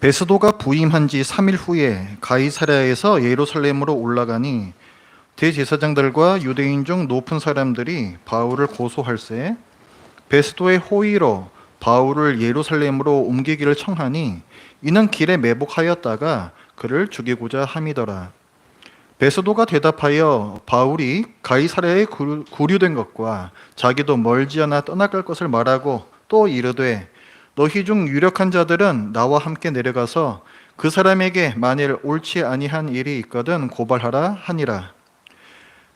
베스도가 부임한 지 3일 후에 가이사랴에서 예루살렘으로 올라가니 대제사장들과 유대인 중 높은 사람들이 바울을 고소할세 베스도의 호의로 바울을 예루살렘으로 옮기기를 청하니 이는 길에 매복하였다가 그를 죽이고자 함이더라. 베스도가 대답하여 바울이 가이사랴에 구류된 것과 자기도 멀지 않아 떠나갈 것을 말하고 또 이르되 너희 중 유력한 자들은 나와 함께 내려가서 그 사람에게 만일 옳지 아니한 일이 있거든 고발하라 하니라.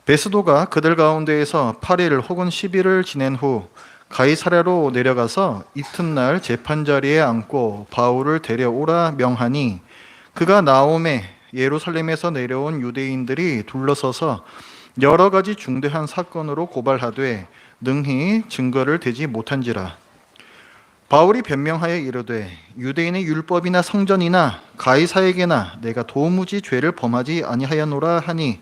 베스도가 그들 가운데에서 8일 혹은 10일을 지낸 후 가이사랴로 내려가서 이튿날 재판자리에 앉고 바울을 데려오라 명하니 그가 나오매 예루살렘에서 내려온 유대인들이 둘러서서 여러 가지 중대한 사건으로 고발하되 능히 증거를 대지 못한지라. 바울이 변명하여 이르되 유대인의 율법이나 성전이나 가이사에게나 내가 도무지 죄를 범하지 아니하였노라 하니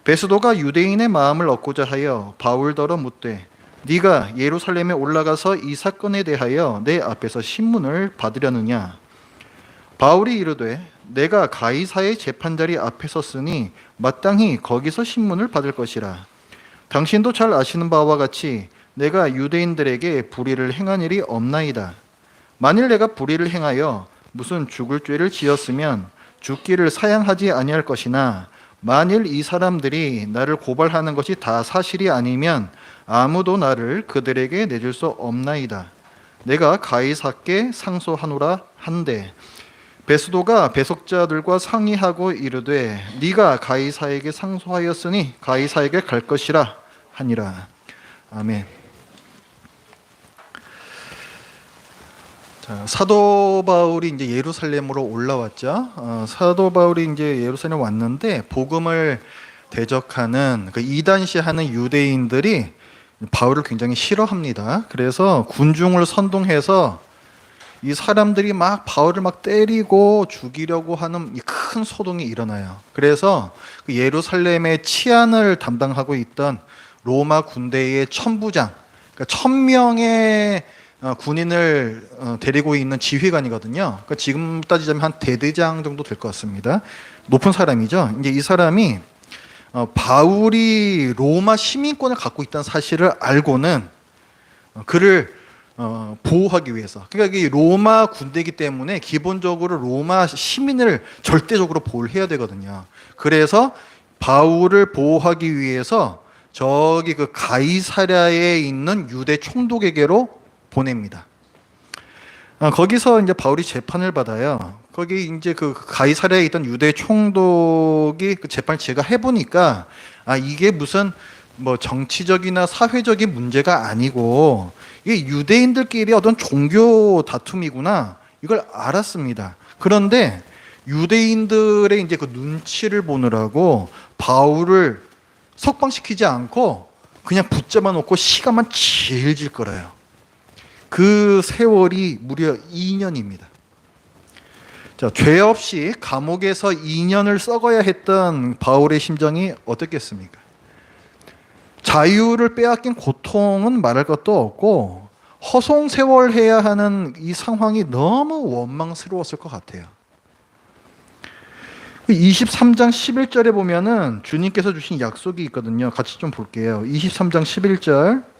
베스도가 유대인의 마음을 얻고자 하여 바울더러 묻되 네가 예루살렘에 올라가서 이 사건에 대하여 내 앞에서 신문을 받으려느냐. 바울이 이르되 내가 가이사의 재판자리 앞에 섰으니 마땅히 거기서 신문을 받을 것이라. 당신도 잘 아시는 바와 같이 내가 유대인들에게 불의를 행한 일이 없나이다. 만일 내가 불의를 행하여 무슨 죽을 죄를 지었으면 죽기를 사양하지 아니할 것이나 만일 이 사람들이 나를 고발하는 것이 다 사실이 아니면 아무도 나를 그들에게 내줄 수 없나이다. 내가 가이사께 상소하노라 한데 베스도가 배속자들과 상의하고 이르되 네가 가이사에게 상소하였으니 가이사에게 갈 것이라 하니라. 아멘. 자, 사도 바울이 이제 예루살렘으로 올라왔죠. 사도 바울이 이제 예루살렘 왔는데 복음을 대적하는 그 이단시하는 유대인들이 바울을 굉장히 싫어합니다. 그래서 군중을 선동해서 이 사람들이 막 바울을 막 때리고 죽이려고 하는 큰 소동이 일어나요. 그래서 그 예루살렘의 치안을 담당하고 있던 로마 군대의 천부장, 그러니까 1000명의 군인을 데리고 있는 지휘관이거든요. 그러니까 지금 따지자면 한 대대장 정도 될 것 같습니다. 높은 사람이죠. 이제 이 사람이 바울이 로마 시민권을 갖고 있다는 사실을 알고는 그를 보호하기 위해서, 그러니까 이 로마 군대이기 때문에 기본적으로 로마 시민을 절대적으로 보호를 해야 되거든요. 그래서 바울을 보호하기 위해서 저기 그 가이사랴에 있는 유대 총독에게로 보냅니다. 거기서 이제 바울이 재판을 받아요. 거기 이제 그 가이사랴에 있던 유대 총독이 그 재판을 제가 해보니까 이게 무슨 뭐 정치적이나 사회적인 문제가 아니고 이게 유대인들끼리 어떤 종교 다툼이구나 이걸 알았습니다. 그런데 유대인들의 이제 그 눈치를 보느라고 바울을 석방시키지 않고 그냥 붙잡아 놓고 시간만 질질 끌어요. 그 세월이 무려 2년입니다. 자, 죄 없이 감옥에서 2년을 썩어야 했던 바울의 심정이 어떻겠습니까? 자유를 빼앗긴 고통은 말할 것도 없고 허송세월해야 하는 이 상황이 너무 원망스러웠을 것 같아요. 23장 11절에 보면은 주님께서 주신 약속이 있거든요. 같이 좀 볼게요. 23장 11절.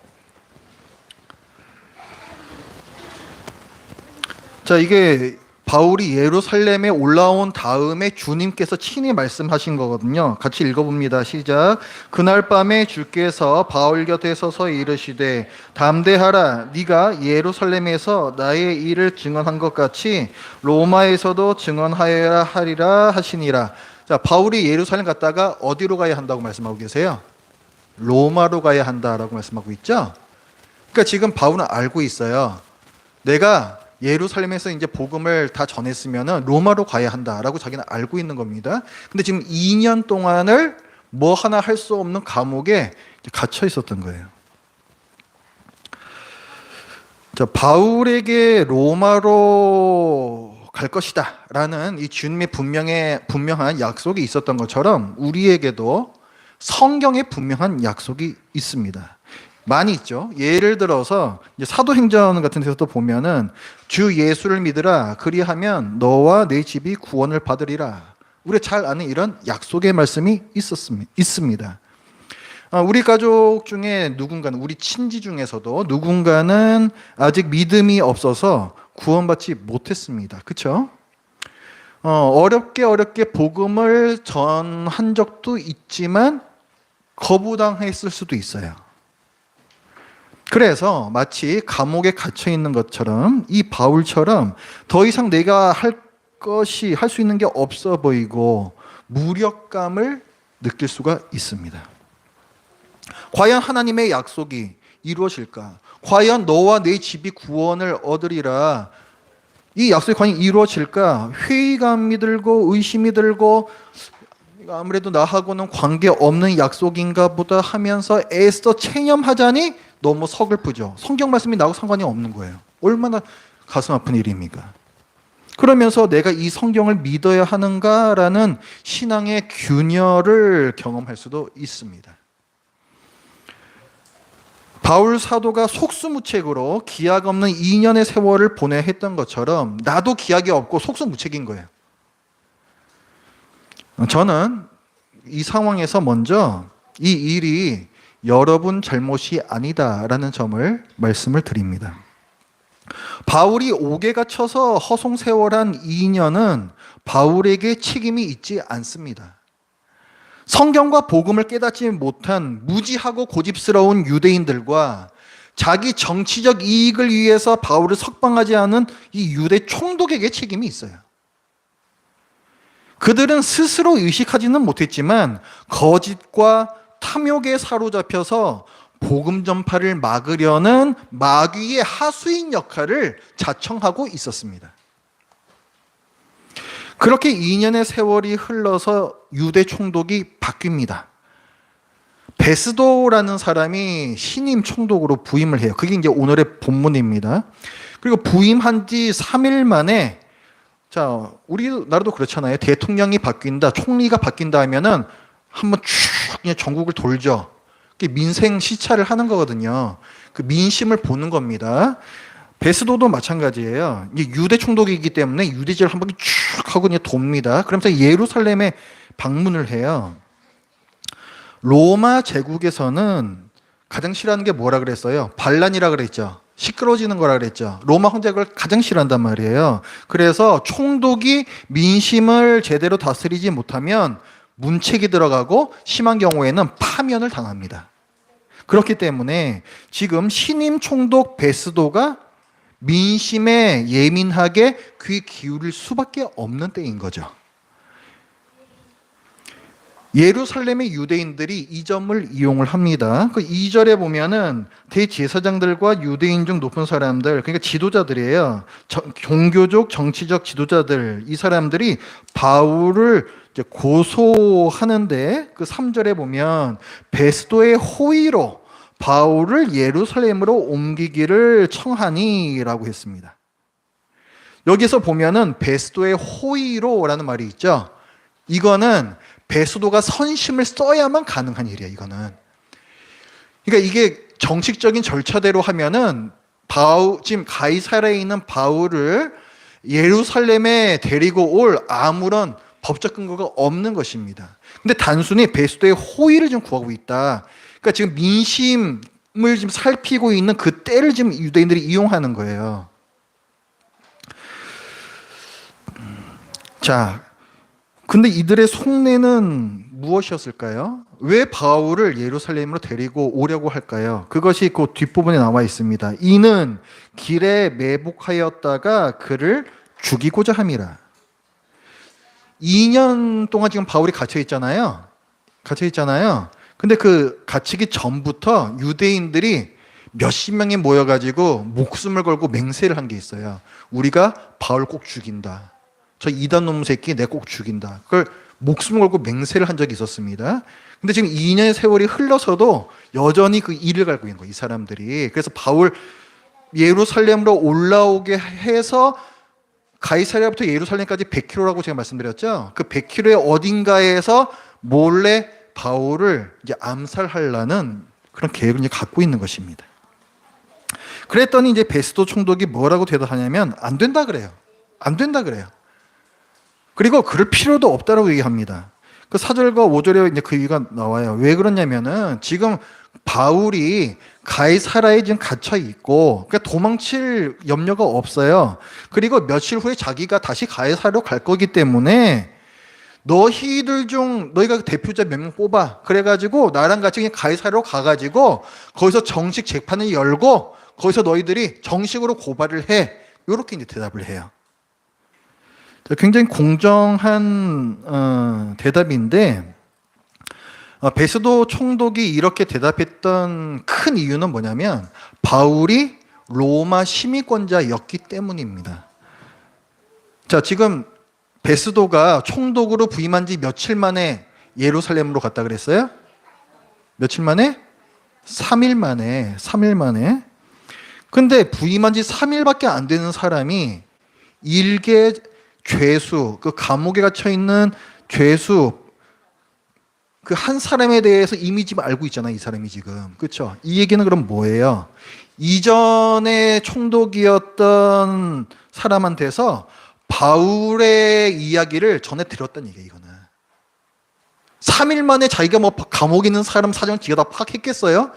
자, 이게 바울이 예루살렘에 올라온 다음에 주님께서 친히 말씀하신 거거든요. 같이 읽어봅니다. 시작. 그날 밤에 주께서 바울 곁에 서서 이르시되 담대하라. 네가 예루살렘에서 나의 일을 증언한 것 같이 로마에서도 증언하여야 하리라 하시니라. 자, 바울이 예루살렘 갔다가 어디로 가야 한다고 말씀하고 계세요? 로마로 가야 한다라고 말씀하고 있죠. 그러니까 지금 바울은 알고 있어요. 내가 예루살렘에서 이제 복음을 다 전했으면은 로마로 가야 한다라고 자기는 알고 있는 겁니다. 근데 지금 2년 동안을 뭐 하나 할 수 없는 감옥에 갇혀 있었던 거예요. 자, 바울에게 로마로 갈 것이다라는 이 주님의 분명한 약속이 있었던 것처럼 우리에게도 성경에 분명한 약속이 있습니다. 많이 있죠. 예를 들어서 이제 사도행전 같은 데서도 보면은 주 예수를 믿으라 그리하면 너와 내 집이 구원을 받으리라. 우리가 잘 아는 이런 약속의 말씀이 있습니다. 우리 가족 중에 누군가는, 우리 친지 중에서도 누군가는 아직 믿음이 없어서 구원받지 못했습니다. 그렇죠? 어렵게 복음을 전한 적도 있지만 거부당했을 수도 있어요. 그래서 마치 감옥에 갇혀 있는 것처럼 이 바울처럼 더 이상 내가 할 수 있는 게 없어 보이고 무력감을 느낄 수가 있습니다. 과연 하나님의 약속이 이루어질까? 과연 너와 내 집이 구원을 얻으리라. 이 약속이 과연 이루어질까? 회의감이 들고 의심이 들고 아무래도 나하고는 관계없는 약속인가 보다 하면서 애써 체념하자니 너무 서글프죠. 성경 말씀이 나하고 상관이 없는 거예요. 얼마나 가슴 아픈 일입니까? 그러면서 내가 이 성경을 믿어야 하는가라는 신앙의 균열을 경험할 수도 있습니다. 바울 사도가 속수무책으로 기약 없는 2년의 세월을 보내야 했던 것처럼 나도 기약이 없고 속수무책인 거예요. 저는 이 상황에서 먼저 이 일이 여러분 잘못이 아니다라는 점을 말씀을 드립니다. 바울이 옥에 갇혀서 허송세월한 2년은 바울에게 책임이 있지 않습니다. 성경과 복음을 깨닫지 못한 무지하고 고집스러운 유대인들과 자기 정치적 이익을 위해서 바울을 석방하지 않은 이 유대 총독에게 책임이 있어요. 그들은 스스로 의식하지는 못했지만 거짓과 탐욕에 사로잡혀서 복음 전파를 막으려는 마귀의 하수인 역할을 자청하고 있었습니다. 그렇게 2년의 세월이 흘러서 유대 총독이 바뀝니다. 베스도라는 사람이 신임 총독으로 부임을 해요. 그게 이제 오늘의 본문입니다. 그리고 부임한 지 3일 만에, 자, 우리나라도 그렇잖아요. 대통령이 바뀐다, 총리가 바뀐다 하면은 한번 쭉 그냥 전국을 돌죠. 민생 시찰을 하는 거거든요. 그 민심을 보는 겁니다. 베스도도 마찬가지예요. 이게 유대 총독이기 때문에 유대지를 한 바퀴 쭉 하고 그냥 돕니다. 그러면서 예루살렘에 방문을 해요. 로마 제국에서는 가장 싫어하는 게 뭐라 그랬어요? 반란이라 그랬죠. 시끄러워지는 거라 그랬죠. 로마 황제가 그걸 가장 싫어한단 말이에요. 그래서 총독이 민심을 제대로 다스리지 못하면 문책이 들어가고 심한 경우에는 파면을 당합니다. 그렇기 때문에 지금 신임 총독 베스도가 민심에 예민하게 귀 기울일 수밖에 없는 때인 거죠. 예루살렘의 유대인들이 이 점을 이용을 합니다. 그 2절에 보면은 대제사장들과 유대인 중 높은 사람들, 그러니까 지도자들이에요. 종교적, 정치적 지도자들, 이 사람들이 바울을 이제 고소하는데 그 3절에 보면 베스도의 호의로 바울을 예루살렘으로 옮기기를 청하니라고 했습니다. 여기서 보면은 베스도의 호의로라는 말이 있죠. 이거는 베스도가 선심을 써야만 가능한 일이야, 이거는. 그러니까 이게 정식적인 절차대로 하면은 지금 가이사랴에 있는 바울을 예루살렘에 데리고 올 아무런 법적 근거가 없는 것입니다. 근데 단순히 베스도의 호의를 좀 구하고 있다. 그러니까 지금 민심을 지금 살피고 있는 그 때를 지금 유대인들이 이용하는 거예요. 자, 근데 이들의 속내는 무엇이었을까요? 왜 바울을 예루살렘으로 데리고 오려고 할까요? 그것이 그 뒷부분에 나와 있습니다. 이는 길에 매복하였다가 그를 죽이고자 함이라. 2년 동안 지금 바울이 갇혀 있잖아요. 근데 그 갇히기 전부터 유대인들이 몇십 명이 모여가지고 목숨을 걸고 맹세를 한 게 있어요. 우리가 바울 꼭 죽인다. 저 이단 놈 새끼 내 꼭 죽인다. 그걸 목숨을 걸고 맹세를 한 적이 있었습니다. 근데 지금 2년의 세월이 흘러서도 여전히 그 일을 갈고 있는 거예요, 이 사람들이. 그래서 바울 예루살렘으로 올라오게 해서 가이사랴부터 예루살렘까지 100km라고 제가 말씀드렸죠. 그 100km의 어딘가에서 몰래 바울을 이제 암살하려는 그런 계획을 이제 갖고 있는 것입니다. 그랬더니 이제 베스도 총독이 뭐라고 대답하냐면 안 된다 그래요. 안 된다 그래요. 그리고 그럴 필요도 없다라고 얘기합니다. 그 4절과 5절에 이제 그 이유가 나와요. 왜 그러냐면은 지금 바울이 가이사라에 지금 갇혀 있고, 그러니까 도망칠 염려가 없어요. 그리고 며칠 후에 자기가 다시 가이사라로 갈 거기 때문에 너희들 중 너희가 대표자 몇 명 뽑아. 그래가지고 나랑 같이 그냥 가이사라로 가가지고 거기서 정식 재판을 열고 거기서 너희들이 정식으로 고발을 해. 이렇게 이제 대답을 해요. 굉장히 공정한 대답인데, 베스도 총독이 이렇게 대답했던 큰 이유는 뭐냐면 바울이 로마 시민권자였기 때문입니다. 자, 지금 베스도가 총독으로 부임한 지 며칠 만에 예루살렘으로 갔다 그랬어요? 며칠 만에? 3일 만에. 3일 만에. 근데 부임한 지 3일밖에 안 되는 사람이 일개 죄수, 그 감옥에 갇혀 있는 죄수, 그 한 사람에 대해서 이미 지금 알고 있잖아요, 이 사람이 지금. 그렇죠? 이 얘기는 그럼 뭐예요? 이전에 총독이었던 사람한테서 바울의 이야기를 전해 들었다는 얘기예요, 이거는. 3일 만에 자기가 뭐 감옥에 있는 사람 사정을 지가 다 파악했겠어요?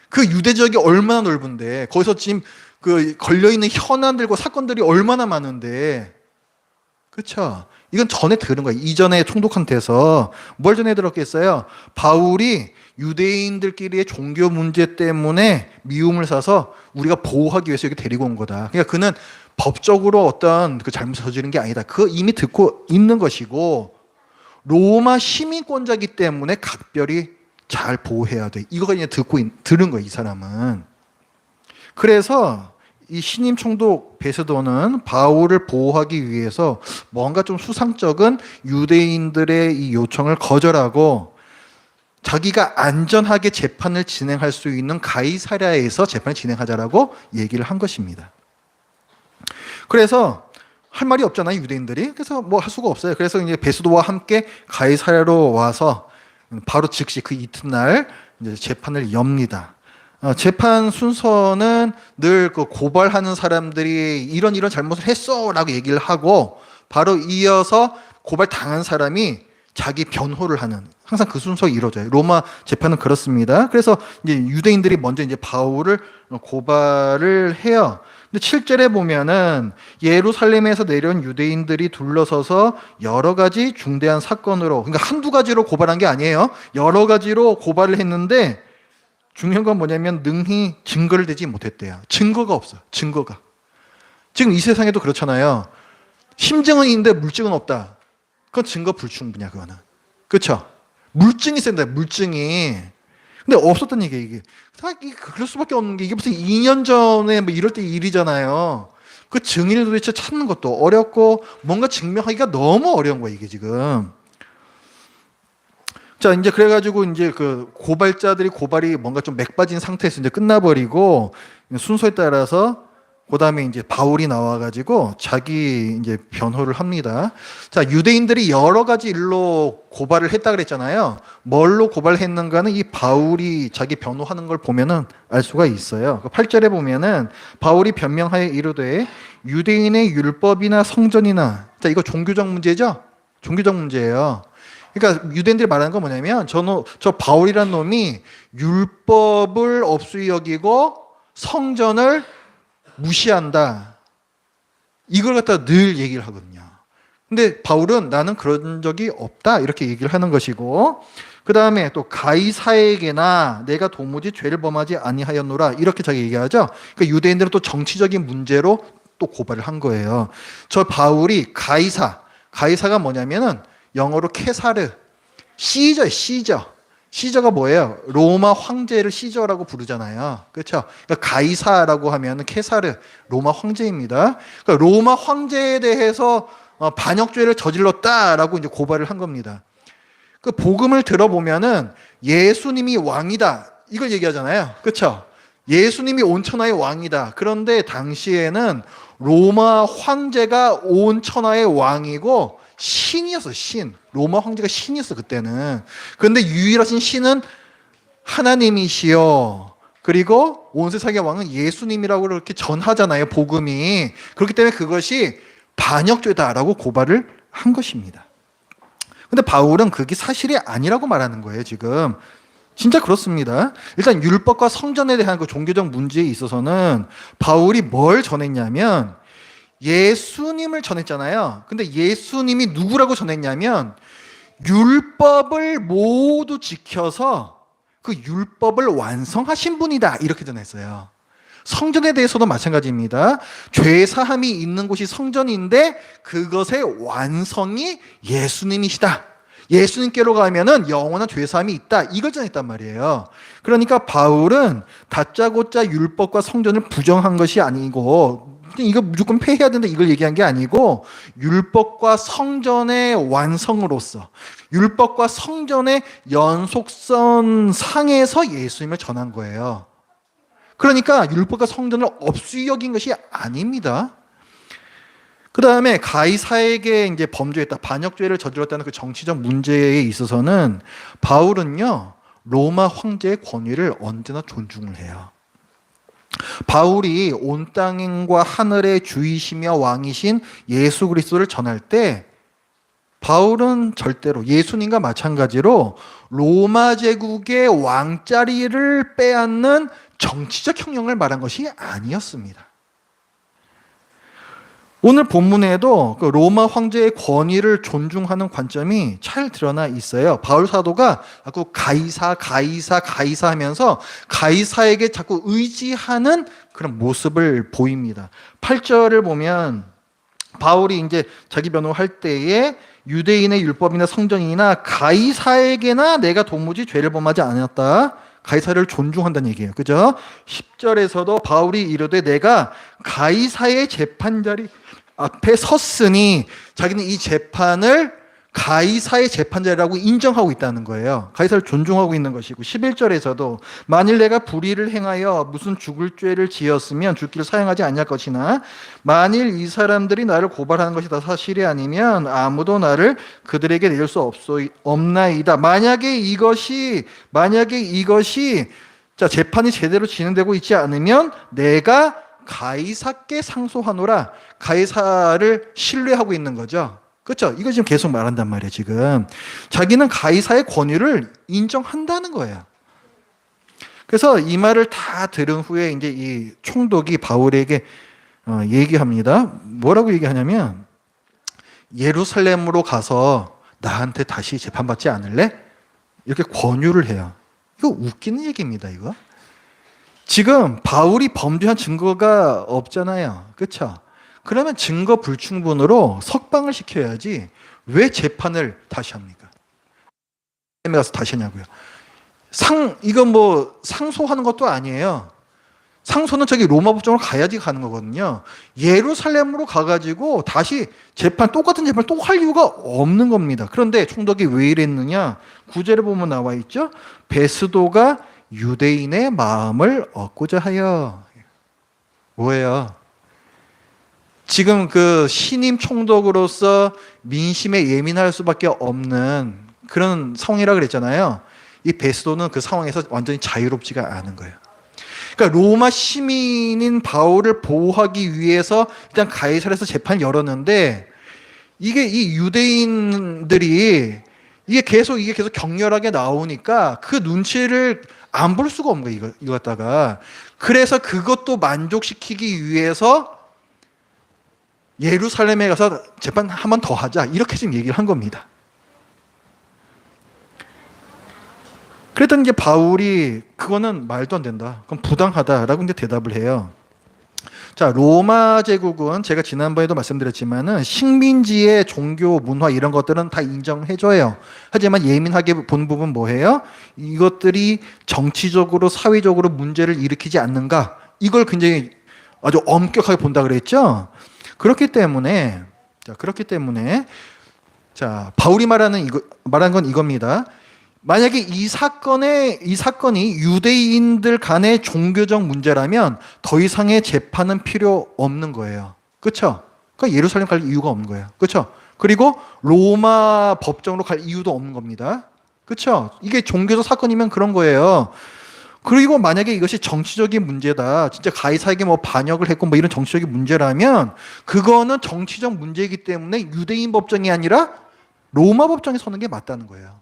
그 유대 지역이 얼마나 넓은데, 거기서 지금 그 걸려있는 현안들과 사건들이 얼마나 많은데, 그렇죠? 이건 전에 들은 거예요. 이전에 총독한테서 뭘 전해 들었겠어요? 바울이 유대인들끼리의 종교 문제 때문에 미움을 사서 우리가 보호하기 위해서 여기 데리고 온 거다. 그러니까 그는 법적으로 어떤 그 잘못 저지른 게 아니다. 그거 이미 듣고 있는 것이고, 로마 시민권자이기 때문에 각별히 잘 보호해야 돼. 이거가 이제 들은 거예요, 이 사람은. 그래서 이 신임 총독 베스도는 바울을 보호하기 위해서 뭔가 좀 수상쩍은 유대인들의 이 요청을 거절하고 자기가 안전하게 재판을 진행할 수 있는 가이사랴에서 재판을 진행하자라고 얘기를 한 것입니다. 그래서 할 말이 없잖아요, 유대인들이. 그래서 뭐 할 수가 없어요. 그래서 이제 베스도와 함께 가이사랴로 와서 바로 즉시 그 이튿날 이제 재판을 엽니다. 재판 순서는 늘 그 고발하는 사람들이 이런 잘못을 했어라고 얘기를 하고 바로 이어서 고발 당한 사람이 자기 변호를 하는, 항상 그 순서가 이루어져요. 로마 재판은 그렇습니다. 그래서 이제 유대인들이 먼저 이제 바울을 고발을 해요. 근데 7절에 보면은 예루살렘에서 내려온 유대인들이 둘러서서 여러 가지 중대한 사건으로, 그러니까 한두 가지로 고발한 게 아니에요. 여러 가지로 고발을 했는데 중요한 건 뭐냐면 능히 증거를 대지 못했대요. 증거가 없어요. 증거가. 지금 이 세상에도 그렇잖아요. 심증은 있는데 물증은 없다. 그건 증거 불충분이야, 그거는. 그렇죠? 물증이 센다, 물증이. 근데 없었던 얘기예요, 이게. 그럴 수밖에 없는 게 이게 무슨 2년 전에 뭐 이럴 때 일이잖아요. 그 증인을 도대체 찾는 것도 어렵고 뭔가 증명하기가 너무 어려운 거예요, 이게 지금. 자, 이제 그래가지고 이제 그 고발자들이 고발이 뭔가 좀 맥 빠진 상태에서 이제 끝나버리고 순서에 따라서 그 다음에 이제 바울이 나와가지고 자기 이제 변호를 합니다. 자, 유대인들이 여러 가지 일로 고발을 했다 그랬잖아요. 뭘로 고발했는가는 이 바울이 자기 변호하는 걸 보면은 알 수가 있어요. 8절에 보면은 바울이 변명하여 이르되 유대인의 율법이나 성전이나, 자, 이거 종교적 문제죠? 종교적 문제예요. 그러니까 유대인들이 말하는 건 뭐냐면 저 바울이라는 놈이 율법을 없이 여기고 성전을 무시한다. 이걸 갖다 늘 얘기를 하거든요. 근데 바울은 나는 그런 적이 없다, 이렇게 얘기를 하는 것이고, 그 다음에 또 가이사에게나 내가 도무지 죄를 범하지 아니하였노라, 이렇게 자기 얘기하죠. 그러니까 유대인들은 또 정치적인 문제로 또 고발을 한 거예요. 저 바울이 가이사가 뭐냐면은 영어로 케사르, 시저예요. 시저가 뭐예요? 로마 황제를 시저라고 부르잖아요. 그렇죠? 그러니까 가이사라고 하면 케사르, 로마 황제입니다. 그러니까 로마 황제에 대해서 반역죄를 저질렀다라고 이제 고발을 한 겁니다. 그 복음을 들어보면은 예수님이 왕이다, 이걸 얘기하잖아요. 그렇죠? 예수님이 온 천하의 왕이다. 그런데 당시에는 로마 황제가 온 천하의 왕이고 신이었어, 신. 로마 황제가 신이었어, 그때는. 그런데 유일하신 신은 하나님이시여. 그리고 온 세상의 왕은 예수님이라고 그렇게 전하잖아요, 복음이. 그렇기 때문에 그것이 반역죄다라고 고발을 한 것입니다. 근데 바울은 그게 사실이 아니라고 말하는 거예요, 지금. 진짜 그렇습니다. 일단 율법과 성전에 대한 그 종교적 문제에 있어서는 바울이 뭘 전했냐면 예수님을 전했잖아요. 근데 예수님이 누구라고 전했냐면 율법을 모두 지켜서 그 율법을 완성하신 분이다, 이렇게 전했어요. 성전에 대해서도 마찬가지입니다. 죄 사함이 있는 곳이 성전인데 그것의 완성이 예수님이시다. 예수님께로 가면은 영원한 죄 사함이 있다. 이걸 전했단 말이에요. 그러니까 바울은 다짜고짜 율법과 성전을 부정한 것이 아니고 이거 무조건 폐해야 된다 이걸 얘기한 게 아니고 율법과 성전의 완성으로서 율법과 성전의 연속선 상에서 예수님을 전한 거예요. 그러니까 율법과 성전을 없이 여긴 것이 아닙니다. 그 다음에 가이사에게 이제 범죄했다, 반역죄를 저질렀다는 그 정치적 문제에 있어서는 바울은요, 로마 황제의 권위를 언제나 존중을 해요. 바울이 온 땅과 하늘의 주이시며 왕이신 예수 그리스도를 전할 때 바울은 절대로 예수님과 마찬가지로 로마 제국의 왕자리를 빼앗는 정치적 혁명을 말한 것이 아니었습니다. 오늘 본문에도 그 로마 황제의 권위를 존중하는 관점이 잘 드러나 있어요. 바울 사도가 자꾸 가이사 하면서 가이사에게 자꾸 의지하는 그런 모습을 보입니다. 8절을 보면 바울이 이제 자기 변호할 때에 유대인의 율법이나 성전이나 가이사에게나 내가 도무지 죄를 범하지 않았다. 가이사를 존중한다는 얘기예요. 그죠? 10절에서도 바울이 이르되 내가 가이사의 재판자리 앞에 섰으니 자기는 이 재판을 가이사의 재판자리라고 인정하고 있다는 거예요. 가이사를 존중하고 있는 것이고 11절에서도 만일 내가 불의를 행하여 무슨 죽을 죄를 지었으면 죽기를 사용하지 않을 것이나 만일 이 사람들이 나를 고발하는 것이 다 사실이 아니면 아무도 나를 그들에게 내줄 수 없나이다. 만약에 이것이 자 재판이 제대로 진행되고 있지 않으면 내가 가이사께 상소하노라. 가이사를 신뢰하고 있는 거죠. 그렇죠? 이거 지금 계속 말한단 말이에요. 지금 자기는 가이사의 권위를 인정한다는 거예요. 그래서 이 말을 다 들은 후에 이제 이 총독이 바울에게 얘기합니다. 뭐라고 얘기하냐면 예루살렘으로 가서 나한테 다시 재판받지 않을래? 이렇게 권유를 해요. 이거 웃기는 얘기입니다. 이거. 지금 바울이 범죄한 증거가 없잖아요. 그렇죠? 그러면 증거 불충분으로 석방을 시켜야지 왜 재판을 다시 합니까? 가서 다시 하냐고요. 이건 뭐 상소하는 것도 아니에요. 상소는 저기 로마 법정으로 가야지 가는 거거든요. 예루살렘으로 가가지고 다시 똑같은 재판을 또 할 이유가 없는 겁니다. 그런데 총독이 왜 이랬느냐? 9절에 보면 나와 있죠. 베스도가 유대인의 마음을 얻고자 하여. 뭐예요? 지금 그 신임 총독으로서 민심에 예민할 수밖에 없는 그런 상황이라 그랬잖아요. 이 베스도는 그 상황에서 완전히 자유롭지가 않은 거예요. 그러니까 로마 시민인 바울을 보호하기 위해서 일단 가이사랴에서 재판을 열었는데 이게 이 유대인들이 이게 계속 격렬하게 나오니까 그 눈치를 안 볼 수가 없는 거예요. 이거 갖다가. 그래서 그것도 만족시키기 위해서 예루살렘에 가서 재판 한 번 더 하자. 이렇게 지금 얘기를 한 겁니다. 그랬더니 이제 바울이 그거는 말도 안 된다. 그건 부당하다라고 이제 대답을 해요. 자, 로마 제국은 제가 지난번에도 말씀드렸지만은 식민지의 종교, 문화 이런 것들은 다 인정해줘요. 하지만 예민하게 본 부분 뭐예요? 이것들이 정치적으로, 사회적으로 문제를 일으키지 않는가? 이걸 굉장히 아주 엄격하게 본다 그랬죠? 그렇기 때문에 바울이 말하는 건 이겁니다. 만약에 이 사건이 유대인들 간의 종교적 문제라면 더 이상의 재판은 필요 없는 거예요. 그렇죠? 그러니까 예루살렘 갈 이유가 없는 거예요. 그렇죠? 그리고 로마 법정으로 갈 이유도 없는 겁니다. 그렇죠? 이게 종교적 사건이면 그런 거예요. 그리고 만약에 이것이 정치적인 문제다. 진짜 가이사에게 뭐 반역을 했고 뭐 이런 정치적인 문제라면 그거는 정치적 문제이기 때문에 유대인 법정이 아니라 로마 법정에 서는 게 맞다는 거예요.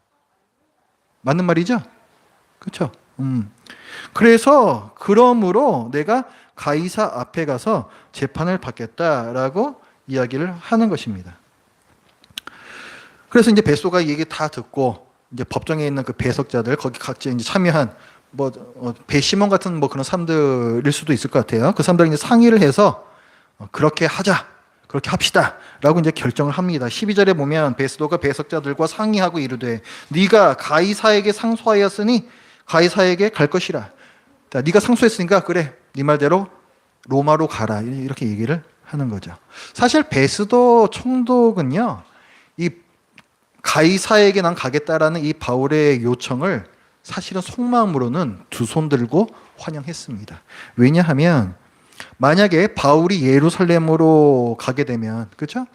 맞는 말이죠? 그렇죠? 그래서 그러므로 내가 가이사 앞에 가서 재판을 받겠다라고 이야기를 하는 것입니다. 그래서 이제 베소가 이 얘기 다 듣고 이제 법정에 있는 그 배석자들 거기 각자 이제 참여한 뭐 배시몬 같은 뭐 그런 사람들일 수도 있을 것 같아요. 그 사람들이 이제 상의를 해서 그렇게 하자, 그렇게 합시다라고 이제 결정을 합니다. 12절에 보면 베스도가 배석자들과 상의하고 이르되 네가 가이사에게 상소하였으니 가이사에게 갈 것이라. 네가 상소했으니까 그래, 네 말대로 로마로 가라 이렇게 얘기를 하는 거죠. 사실 베스도 총독은요, 이 가이사에게 난 가겠다라는 이 바울의 요청을 사실은 속마음으로는 두 손 들고 환영했습니다. 왜냐하면 만약에 바울이 예루살렘으로 가게 되면, 그렇죠?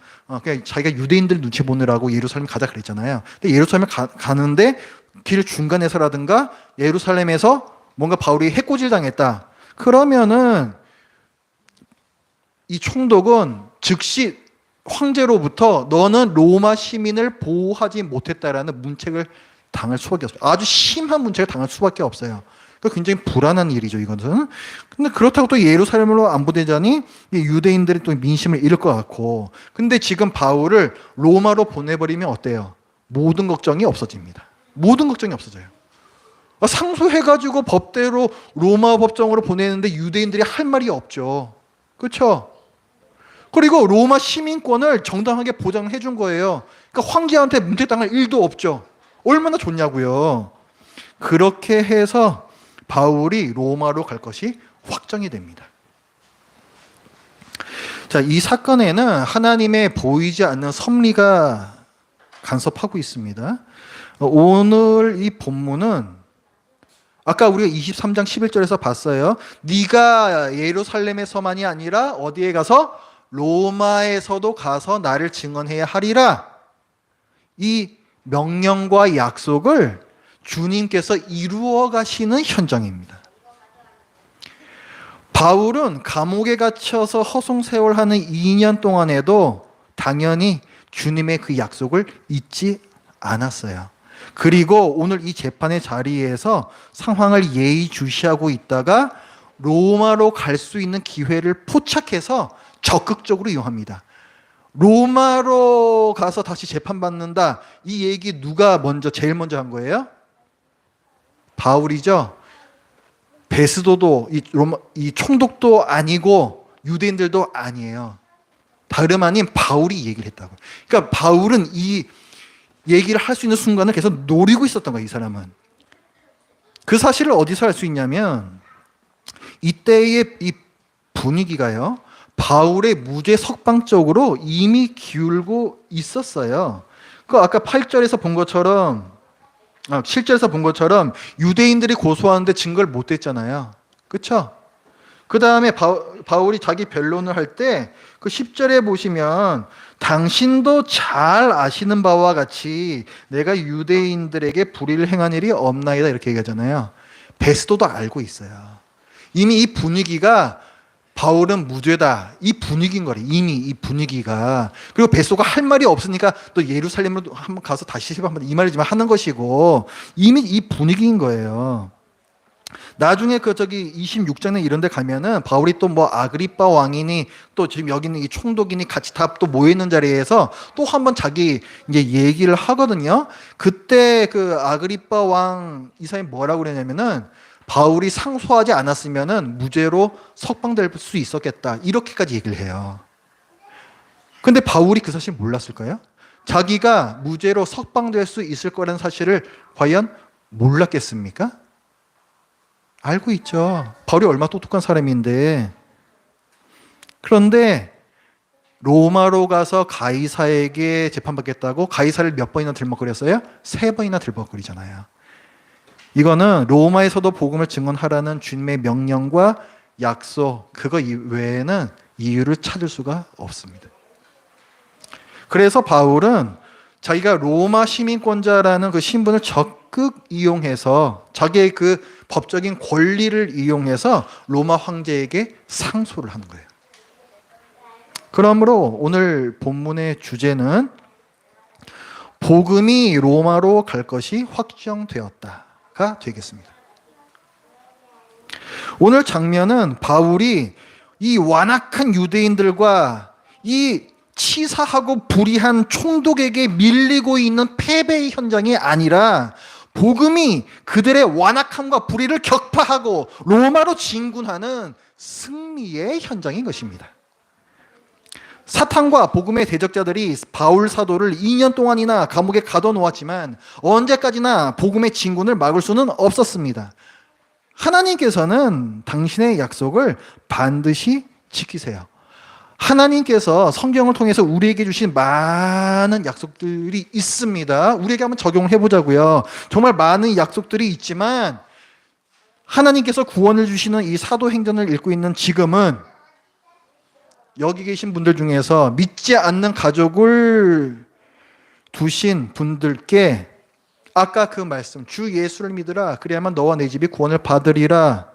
그냥 자기가 유대인들 눈치 보느라고 예루살렘 가자 그랬잖아요. 근데 예루살렘 가는데 길 중간에서라든가 예루살렘에서 뭔가 바울이 해코지를 당했다. 그러면은 이 총독은 즉시 황제로부터 너는 로마 시민을 보호하지 못했다라는 문책을 당할 수밖에 없어요. 아주 심한 문책을 당할 수밖에 없어요. 그러니까 굉장히 불안한 일이죠, 이것은. 근데 그렇다고 또 예루살렘으로 안 보내자니 유대인들이 또 민심을 잃을 것 같고. 근데 지금 바울을 로마로 보내버리면 어때요? 모든 걱정이 없어집니다. 모든 걱정이 없어져요. 상소해가지고 법대로 로마 법정으로 보내는데 유대인들이 할 말이 없죠. 그렇죠? 그리고 로마 시민권을 정당하게 보장해 준 거예요. 그러니까 황제한테 문책당할 일도 없죠. 얼마나 좋냐고요. 그렇게 해서 바울이 로마로 갈 것이 확정이 됩니다. 자, 이 사건에는 하나님의 보이지 않는 섭리가 간섭하고 있습니다. 오늘 이 본문은 아까 우리가 23장 11절에서 봤어요. 네가 예루살렘에서만이 아니라 어디에 가서 로마에서도 가서 나를 증언해야 하리라. 이 명령과 약속을 주님께서 이루어 가시는 현장입니다. 바울은 감옥에 갇혀서 허송세월하는 2년 동안에도 당연히 주님의 그 약속을 잊지 않았어요. 그리고 오늘 이 재판의 자리에서 상황을 예의주시하고 있다가 로마로 갈 수 있는 기회를 포착해서 적극적으로 이용합니다. 로마로 가서 다시 재판받는다. 이 얘기 누가 제일 먼저 한 거예요? 바울이죠. 베스도도 이 총독도 아니고 유대인들도 아니에요. 다름 아닌 바울이 얘기를 했다고. 그러니까 바울은 이 얘기를 할 수 있는 순간을 계속 노리고 있었던 거예요, 이 사람은. 그 사실을 어디서 알 수 있냐면 이때의 이 분위기가요. 바울의 무죄 석방 쪽으로 이미 기울고 있었어요. 그 아까 8절에서 본 것처럼 7절에서 본 것처럼 유대인들이 고소하는데 증거를 못 댔잖아요. 그렇죠? 그 다음에 바울이 자기 변론을 할 때 그 10절에 보시면 당신도 잘 아시는 바와 같이 내가 유대인들에게 불의를 행한 일이 없나이다 이렇게 얘기하잖아요. 베스도도 알고 있어요. 이미 이 분위기가 바울은 무죄다. 이 분위기인 거래. 이미 이 분위기가. 그리고 베소가 할 말이 없으니까 또 예루살렘으로 한번 가서 다시 한번 이 말이지만 하는 것이고 이미 이 분위기인 거예요. 나중에 26장에 이런 데 가면은 바울이 또 뭐 아그리빠 왕이니 또 지금 여기 있는 이 총독이니 같이 다 또 모여 있는 자리에서 또 한번 자기 이제 얘기를 하거든요. 그때 그 아그리빠 왕 이 사람이 뭐라고 그러냐면은 바울이 상소하지 않았으면은 무죄로 석방될 수 있었겠다. 이렇게까지 얘기를 해요. 근데 바울이 그 사실 몰랐을까요? 자기가 무죄로 석방될 수 있을 거라는 사실을 과연 몰랐겠습니까? 알고 있죠. 바울이 얼마나 똑똑한 사람인데. 그런데 로마로 가서 가이사에게 재판받겠다고 가이사를 몇 번이나 들먹거렸어요? 3번이나 들먹거리잖아요. 이거는 로마에서도 복음을 증언하라는 주님의 명령과 약속, 그거 외에는 이유를 찾을 수가 없습니다. 그래서 바울은 자기가 로마 시민권자라는 그 신분을 적극 이용해서 자기의 그 법적인 권리를 이용해서 로마 황제에게 상소를 하는 거예요. 그러므로 오늘 본문의 주제는 복음이 로마로 갈 것이 확정되었다가 되겠습니다. 오늘 장면은 바울이 이 완악한 유대인들과 이 치사하고 불의한 총독에게 밀리고 있는 패배의 현장이 아니라 복음이 그들의 완악함과 불의를 격파하고 로마로 진군하는 승리의 현장인 것입니다. 사탄과 복음의 대적자들이 바울 사도를 2년 동안이나 감옥에 가둬놓았지만 언제까지나 복음의 진군을 막을 수는 없었습니다. 하나님께서는 당신의 약속을 반드시 지키세요. 하나님께서 성경을 통해서 우리에게 주신 많은 약속들이 있습니다. 우리에게 한번 적용을 해보자고요. 정말 많은 약속들이 있지만 하나님께서 구원을 주시는 이 사도행전을 읽고 있는 지금은 여기 계신 분들 중에서 믿지 않는 가족을 두신 분들께 아까 그 말씀, 주 예수를 믿으라 그래야만 너와 내 집이 구원을 받으리라,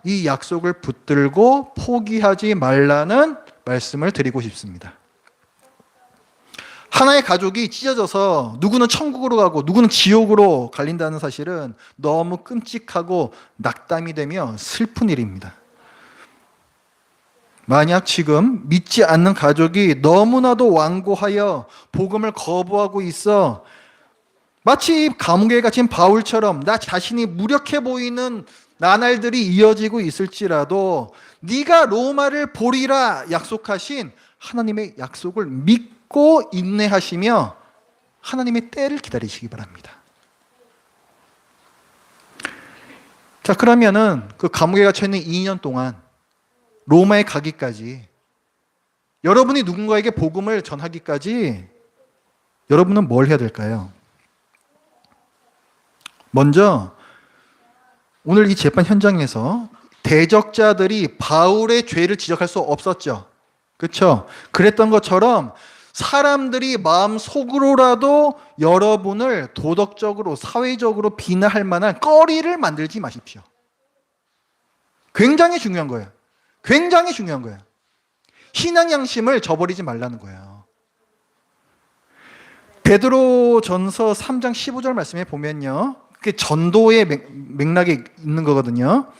이 약속을 붙들고 포기하지 말라는 말씀을 드리고 싶습니다. 하나의 가족이 찢어져서 누구는 천국으로 가고 누구는 지옥으로 갈린다는 사실은 너무 끔찍하고 낙담이 되며 슬픈 일입니다. 만약 지금 믿지 않는 가족이 너무나도 완고하여 복음을 거부하고 있어 마치 감옥에 갇힌 바울처럼 나 자신이 무력해 보이는 나날들이 이어지고 있을지라도 네가 로마를 보리라 약속하신 하나님의 약속을 믿고 인내하시며 하나님의 때를 기다리시기 바랍니다. 자, 그러면은 그 감옥에 갇혀 있는 2년 동안 로마에 가기까지, 여러분이 누군가에게 복음을 전하기까지 여러분은 뭘 해야 될까요? 먼저 오늘 이 재판 현장에서 대적자들이 바울의 죄를 지적할 수 없었죠. 그렇죠? 그랬던 것처럼 사람들이 마음속으로라도 여러분을 도덕적으로, 사회적으로 비난할 만한 거리를 만들지 마십시오. 굉장히 중요한 거예요. 굉장히 중요한 거예요. 신앙 양심을 저버리지 말라는 거예요. 베드로전서 3장 15절 말씀에 보면요, 그게 전도의 맥락에 있는 거거든요.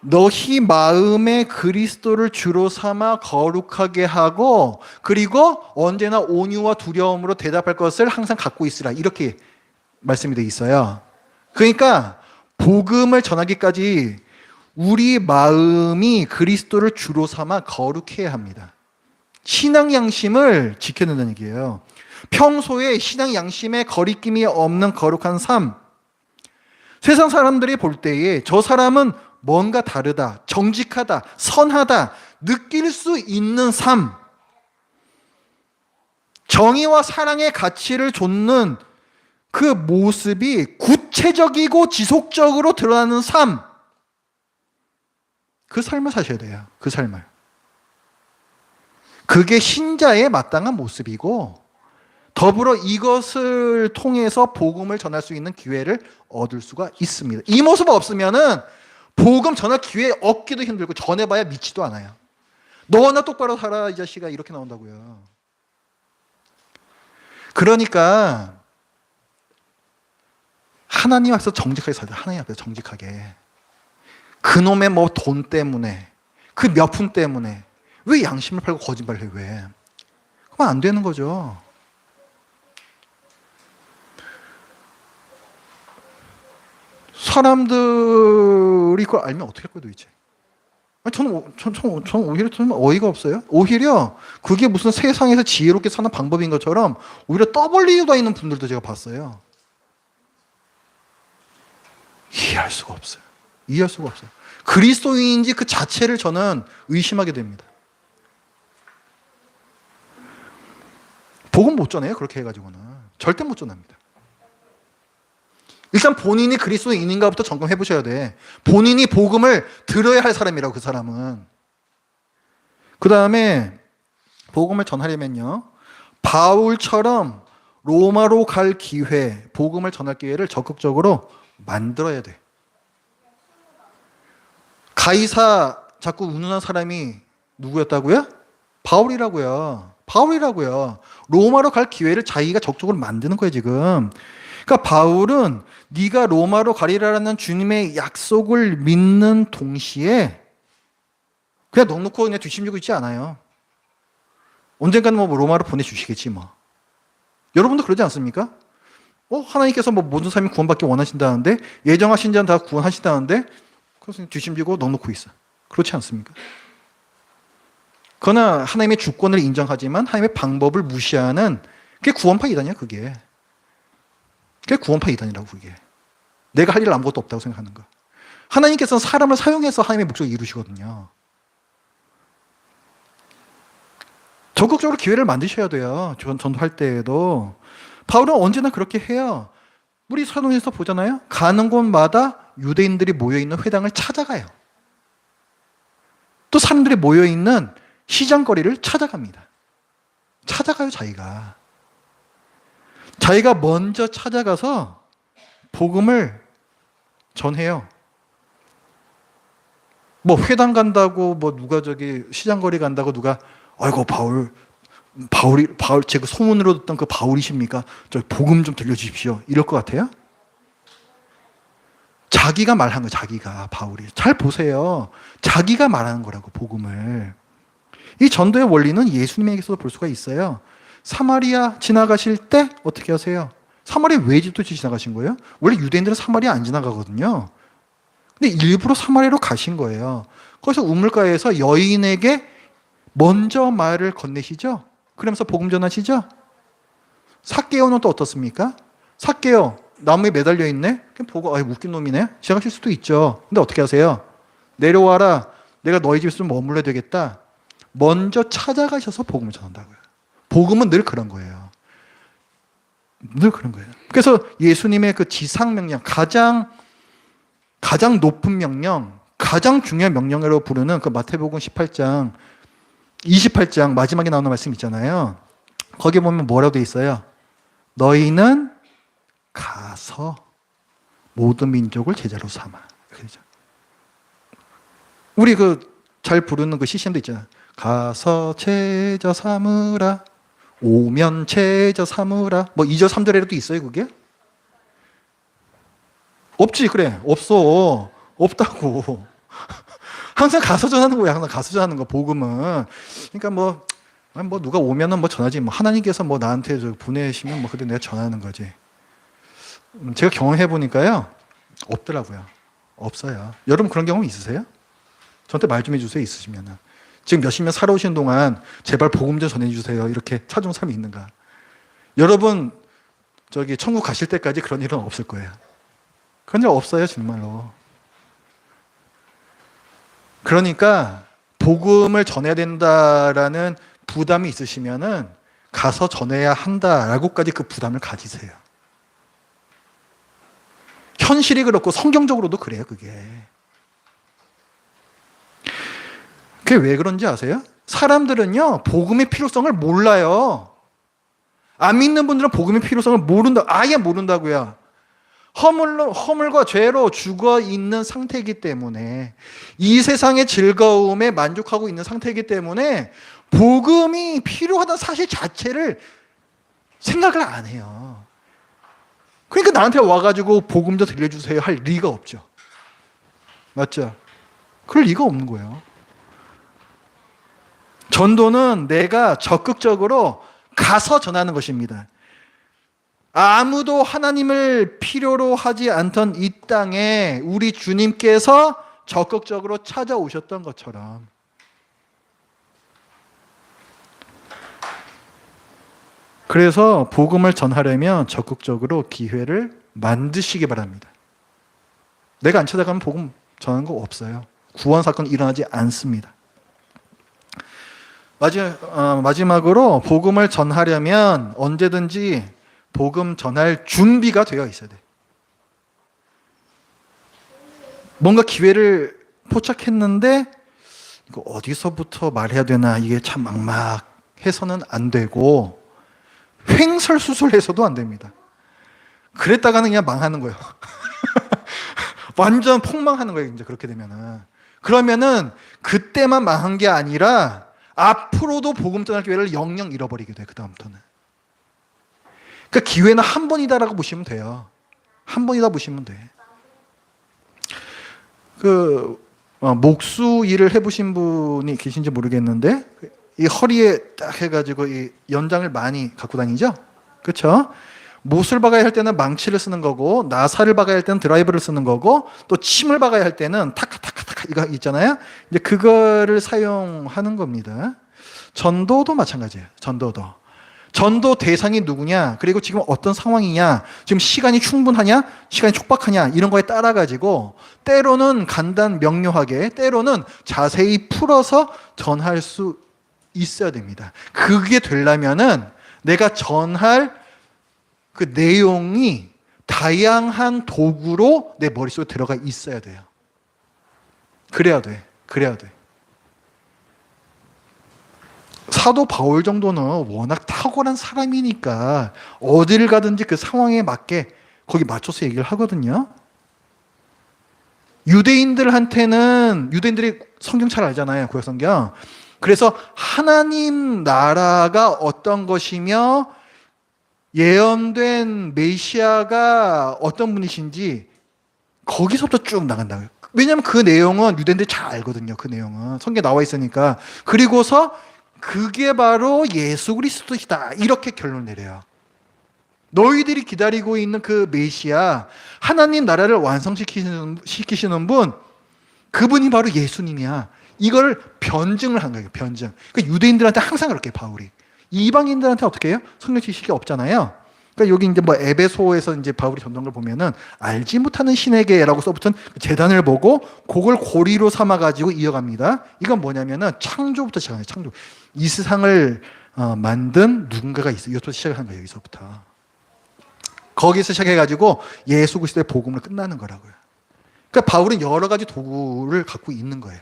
너희 마음에 그리스도를 주로 삼아 거룩하게 하고 그리고 언제나 온유와 두려움으로 대답할 것을 항상 갖고 있으라, 이렇게 말씀이 되어 있어요. 그러니까 복음을 전하기까지 우리 마음이 그리스도를 주로 삼아 거룩해야 합니다. 신앙 양심을 지켜야 된다는 얘기예요. 평소에 신앙 양심에 거리낌이 없는 거룩한 삶, 세상 사람들이 볼 때에 저 사람은 뭔가 다르다, 정직하다, 선하다 느낄 수 있는 삶, 정의와 사랑의 가치를 좇는 그 모습이 구체적이고 지속적으로 드러나는 삶, 그 삶을 사셔야 돼요. 그 삶을. 그게 신자의 마땅한 모습이고 더불어 이것을 통해서 복음을 전할 수 있는 기회를 얻을 수가 있습니다. 이 모습 없으면은 복음 전할 기회 얻기도 힘들고 전해봐야 믿지도 않아요. 너나 똑바로 살아 이 자식아, 이렇게 나온다고요. 그러니까 하나님 앞에서 정직하게 살자. 하나님 앞에서 정직하게. 그놈의 뭐 돈 때문에, 그 몇 푼 때문에 왜 양심을 팔고 거짓말을 해? 왜? 그러면 안 되는 거죠. 사람들이 그걸 알면 어떻게 할 거예요, 도대체? 저는 오히려 좀 어이가 없어요. 오히려 그게 무슨 세상에서 지혜롭게 사는 방법인 것처럼 오히려 떠벌리고 있는 분들도 제가 봤어요. 이해할 수가 없어요. 이해할 수가 없어요. 그리스도인인지 그 자체를 저는 의심하게 됩니다. 복음 못 전해요, 그렇게 해가지고는. 절대 못 전합니다. 일단 본인이 그리스도인인가부터 점검해 보셔야 돼. 본인이 복음을 들어야 할 사람이라고, 그 사람은. 그 다음에 복음을 전하려면요, 바울처럼 로마로 갈 기회, 복음을 전할 기회를 적극적으로 만들어야 돼. 가이사 자꾸 운운한 사람이 누구였다고요? 바울이라고요. 바울이라고요. 로마로 갈 기회를 자기가 적극적으로 만드는 거예요, 지금. 그러니까 바울은 네가 로마로 가리라라는 주님의 약속을 믿는 동시에 그냥 넉넉고 그냥 뒷심지고 있지 않아요. 언젠가는 뭐 로마로 보내주시겠지 뭐. 여러분도 그러지 않습니까? 하나님께서 뭐 모든 사람이 구원받기 원하신다는데 예정하신 자는 다 구원하신다는데 그래서 뒷심지고 넉넉고 있어. 그렇지 않습니까? 그러나 하나님의 주권을 인정하지만 하나님의 방법을 무시하는 그게 구원파 이단이야, 그게. 그게 구원파 이단이라고, 그게. 내가 할 일 아무것도 없다고 생각하는 거. 하나님께서는 사람을 사용해서 하나님의 목적을 이루시거든요. 적극적으로 기회를 만드셔야 돼요. 전도할 때에도. 바울은 언제나 그렇게 해요. 우리 서론에서 보잖아요. 가는 곳마다 유대인들이 모여있는 회당을 찾아가요. 또 사람들이 모여있는 시장거리를 찾아갑니다. 찾아가요, 자기가. 자기가 먼저 찾아가서 복음을 전해요. 뭐 회당 간다고 뭐 누가 저기 시장거리 간다고 누가 아이고 바울 제가 소문으로 듣던 그 바울이십니까? 저 복음 좀 들려주십시오. 이럴 것 같아요? 자기가 말한 거, 자기가 바울이. 잘 보세요. 자기가 말하는 거라고, 복음을. 이 전도의 원리는 예수님에게서도 볼 수가 있어요. 사마리아 지나가실 때 어떻게 하세요? 사마리아 왜 도대체 지나가신 거예요? 원래 유대인들은 사마리아 안 지나가거든요. 근데 일부러 사마리아로 가신 거예요. 거기서 우물가에서 여인에게 먼저 말을 건네시죠? 그러면서 복음 전하시죠? 삭개오는 또 어떻습니까? 삭개오, 나무에 매달려 있네? 그냥 보고, 웃긴 놈이네? 시작하실 수도 있죠. 근데 어떻게 하세요? 내려와라. 내가 너희 집에서 좀 머물러야 되겠다. 먼저 찾아가셔서 복음을 전한다고요. 복음은 늘 그런 거예요. 늘 그런 거예요. 그래서 예수님의 그 지상 명령, 가장 높은 명령, 가장 중요한 명령으로 부르는 그 마태복음 18장, 28장 마지막에 나오는 말씀 있잖아요. 거기 보면 뭐라고 돼 있어요? 너희는 가서 모든 민족을 제자로 삼아. 그렇죠? 우리 잘 부르는 그 CCM도 있잖아요. 가서 제자 삼으라. 오면 제자 삼으라. 뭐 2절 3절에도 있어요, 그게? 없지, 그래. 없어. 없다고. 항상 가서 전하는 거야. 항상 가서 전하는 거, 복음은. 그러니까 뭐 누가 오면은 뭐 전하지. 뭐 하나님께서 뭐 나한테 보내시면 뭐 그때 내가 전하는 거지. 제가 경험해 보니까요. 없더라고요. 없어요. 여러분 그런 경험 있으세요? 저한테 말 좀 해주세요. 있으시면은. 지금 몇십 년 살아오신 동안 제발 복음 좀 전해주세요. 이렇게 찾아온 사람이 있는가? 여러분 천국 가실 때까지 그런 일은 없을 거예요. 그런 일 없어요, 정말로. 그러니까 복음을 전해야 된다라는 부담이 있으시면은 가서 전해야 한다라고까지 그 부담을 가지세요. 현실이 그렇고 성경적으로도 그래요, 그게. 그게 왜 그런지 아세요? 사람들은요, 복음의 필요성을 몰라요. 안 믿는 분들은 복음의 필요성을 아예 모른다고요. 허물과 죄로 죽어 있는 상태이기 때문에, 이 세상의 즐거움에 만족하고 있는 상태이기 때문에 복음이 필요하다는 사실 자체를 생각을 안 해요. 그러니까 나한테 와가지고 복음 좀 들려주세요 할 리가 없죠. 맞죠? 그럴 리가 없는 거예요. 전도는 내가 적극적으로 가서 전하는 것입니다. 아무도 하나님을 필요로 하지 않던 이 땅에 우리 주님께서 적극적으로 찾아오셨던 것처럼 그래서 복음을 전하려면 적극적으로 기회를 만드시기 바랍니다. 내가 안 찾아가면 복음 전하는 거 없어요. 구원 사건 일어나지 않습니다. 마지막으로 복음을 전하려면 언제든지 복음 전할 준비가 되어 있어야 돼. 뭔가 기회를 포착했는데 이거 어디서부터 말해야 되나 이게 참 막막해서는 안 되고 횡설수설해서도 안 됩니다. 그랬다가는 그냥 망하는 거예요. 완전 폭망하는 거예요, 이제 그렇게 되면은. 그러면은 그때만 망한 게 아니라 앞으로도 복음 전할 기회를 영영 잃어버리게 돼요, 그다음부터는. 그러니까 기회는 한 번이다라고 보시면 돼요. 한 번이다 보시면 돼. 목수 일을 해보신 분이 계신지 모르겠는데, 이 허리에 딱 해가지고 이 연장을 많이 갖고 다니죠? 그렇죠? 못을 박아야 할 때는 망치를 쓰는 거고, 나사를 박아야 할 때는 드라이버를 쓰는 거고, 또 침을 박아야 할 때는 타카타카타카 이거 있잖아요. 이제 그거를 사용하는 겁니다. 전도도 마찬가지예요. 전도 대상이 누구냐, 그리고 지금 어떤 상황이냐, 지금 시간이 충분하냐, 시간이 촉박하냐, 이런 거에 따라 가지고 때로는 명료하게, 때로는 자세히 풀어서 전할 수 있어야 됩니다. 그게 되려면은 내가 전할 그 내용이 다양한 도구로 내 머릿속에 들어가 있어야 돼요. 그래야 돼. 사도 바울 정도는 워낙 탁월한 사람이니까 어디를 가든지 그 상황에 맞게 거기 맞춰서 얘기를 하거든요. 유대인들이 성경 잘 알잖아요, 구약 성경. 그래서 하나님 나라가 어떤 것이며 예언된 메시아가 어떤 분이신지 거기서부터 쭉 나간다고요. 왜냐하면 그 내용은 유대인들이 잘 알거든요. 그 내용은 성경에 나와 있으니까. 그리고서 그게 바로 예수 그리스도이다, 이렇게 결론 내려요. 너희들이 기다리고 있는 그 메시아, 하나님 나라를 완성시키시는 분, 그분이 바로 예수님이야. 이걸 변증을 한 거예요. 변증. 그러니까 유대인들한테 항상 그렇게 바울이. 이방인들한테 어떻게 해요? 성경 지식이 없잖아요. 그러니까 여기 이제 에베소에서 이제 바울이 전도한 걸 보면은 알지 못하는 신에게라고 써붙은 재단을 보고 그걸 고리로 삼아 가지고 이어갑니다. 이건 뭐냐면은 창조부터 시작해요. 창조. 이 세상을 만든 누군가가 있어요. 이것부터 시작한 거예요. 여기서부터. 거기서 시작해 가지고 예수 그리스도의 복음을 끝나는 거라고요. 그러니까 바울은 여러 가지 도구를 갖고 있는 거예요.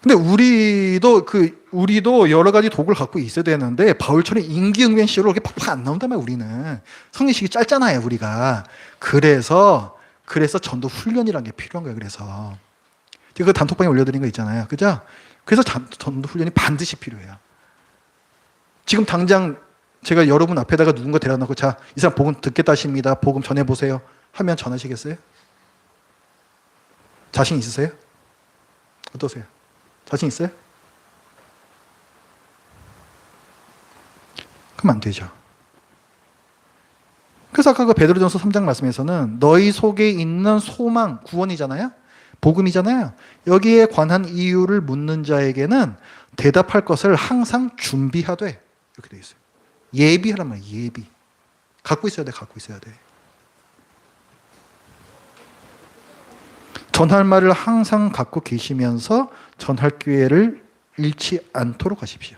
근데 우리도 여러 가지 도구를 갖고 있어야 되는데 바울처럼 임기응변식으로 그렇게 팍팍 안 나온단 말이에요. 우리는 성경식이 짧잖아요, 우리가. 그래서 전도 훈련이라는 게 필요한 거예요. 그래서 그 단톡방에 올려드린 거 있잖아요, 그죠? 그래서 전도 훈련이 반드시 필요해요. 지금 당장 제가 여러분 앞에다가 누군가 데려놓고 자, 이 사람 복음 듣겠다 하십니다, 복음 전해보세요 하면 전하시겠어요? 자신 있으세요? 어떠세요? 자신 있어요? 그럼 안 되죠. 그래서 아까 그 베드로전서 3장 말씀에서는 너희 속에 있는 소망, 구원이잖아요. 복음이잖아요. 여기에 관한 이유를 묻는 자에게는 대답할 것을 항상 준비하되, 이렇게 되어 있어요. 예비하란 말이에요. 예비. 갖고 있어야 돼. 전할 말을 항상 갖고 계시면서 전할 기회를 잃지 않도록 하십시오.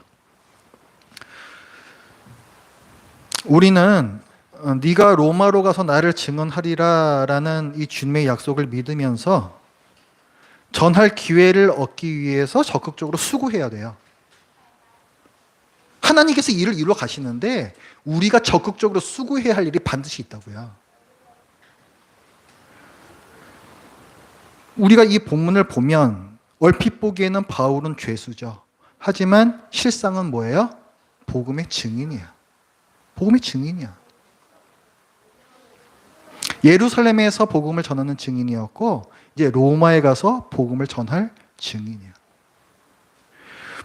우리는 네가 로마로 가서 나를 증언하리라라는 이 주님의 약속을 믿으면서 전할 기회를 얻기 위해서 적극적으로 수고해야 돼요. 하나님께서 일을 이루어 가시는데 우리가 적극적으로 수고해야 할 일이 반드시 있다고요. 우리가 이 본문을 보면 얼핏 보기에는 바울은 죄수죠. 하지만 실상은 뭐예요? 복음의 증인이야. 복음의 증인이야. 예루살렘에서 복음을 전하는 증인이었고 이제 로마에 가서 복음을 전할 증인이야.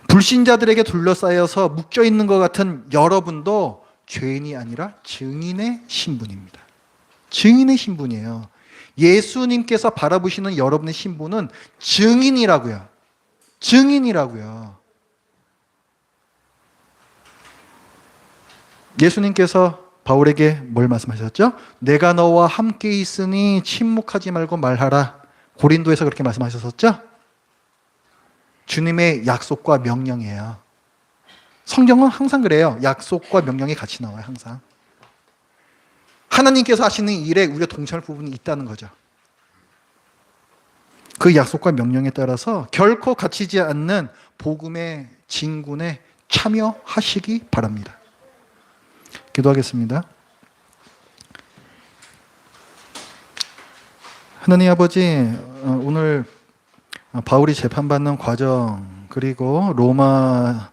불신자들에게 둘러싸여서 묶여 있는 것 같은 여러분도 죄인이 아니라 증인의 신분입니다. 증인의 신분이에요. 예수님께서 바라보시는 여러분의 신분은 증인이라고요. 증인이라고요. 예수님께서 바울에게 뭘 말씀하셨죠? 내가 너와 함께 있으니 침묵하지 말고 말하라. 고린도에서 그렇게 말씀하셨었죠? 주님의 약속과 명령이에요. 성경은 항상 그래요. 약속과 명령이 같이 나와요. 항상. 하나님께서 하시는 일에 우리가 동참할 부분이 있다는 거죠. 그 약속과 명령에 따라서 결코 갇히지 않는 복음의 진군에 참여하시기 바랍니다. 기도하겠습니다. 하나님 아버지, 오늘 바울이 재판받는 과정, 그리고 로마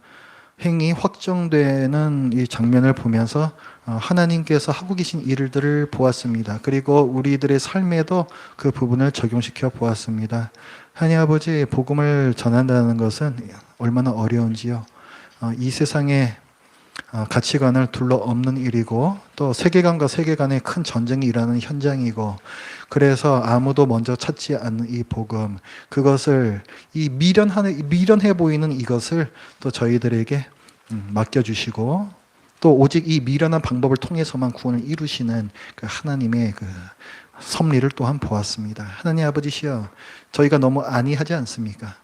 행이 확정되는 이 장면을 보면서 하나님께서 하고 계신 일들을 보았습니다. 그리고 우리들의 삶에도 그 부분을 적용시켜 보았습니다. 하나님 아버지, 복음을 전한다는 것은 얼마나 어려운지요. 이 세상의 가치관을 둘러엎는 일이고, 또 세계관과 세계관의 큰 전쟁이 일어나는 현장이고, 그래서 아무도 먼저 찾지 않는 이 복음, 그것을 이 미련해 보이는 이것을 또 저희들에게 맡겨주시고, 또 오직 이 미련한 방법을 통해서만 구원을 이루시는 그 하나님의 그 섭리를 또한 보았습니다. 하나님 아버지시여, 저희가 너무 안이하지 않습니까?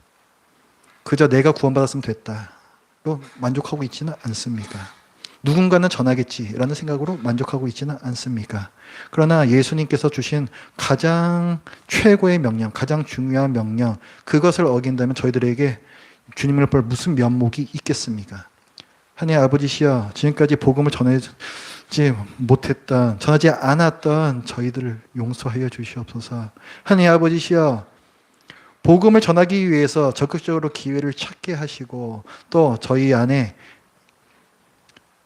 그저 내가 구원받았으면 됐다로 만족하고 있지는 않습니까? 누군가는 전하겠지라는 생각으로 만족하고 있지는 않습니까? 그러나 예수님께서 주신 가장 최고의 명령, 가장 중요한 명령, 그것을 어긴다면 저희들에게 주님을 볼 무슨 면목이 있겠습니까? 하나님 아버지시여, 지금까지 복음을 전하지 않았던 저희들을 용서하여 주시옵소서. 하나님 아버지시여, 복음을 전하기 위해서 적극적으로 기회를 찾게 하시고, 또 저희 안에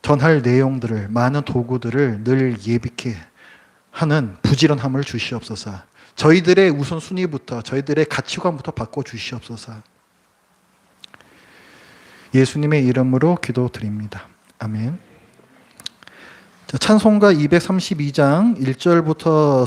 전할 내용들을, 많은 도구들을 늘 예비케 하는 부지런함을 주시옵소서. 저희들의 우선순위부터, 저희들의 가치관부터 바꿔주시옵소서. 예수님의 이름으로 기도드립니다. 아멘. 찬송가 232장 1절부터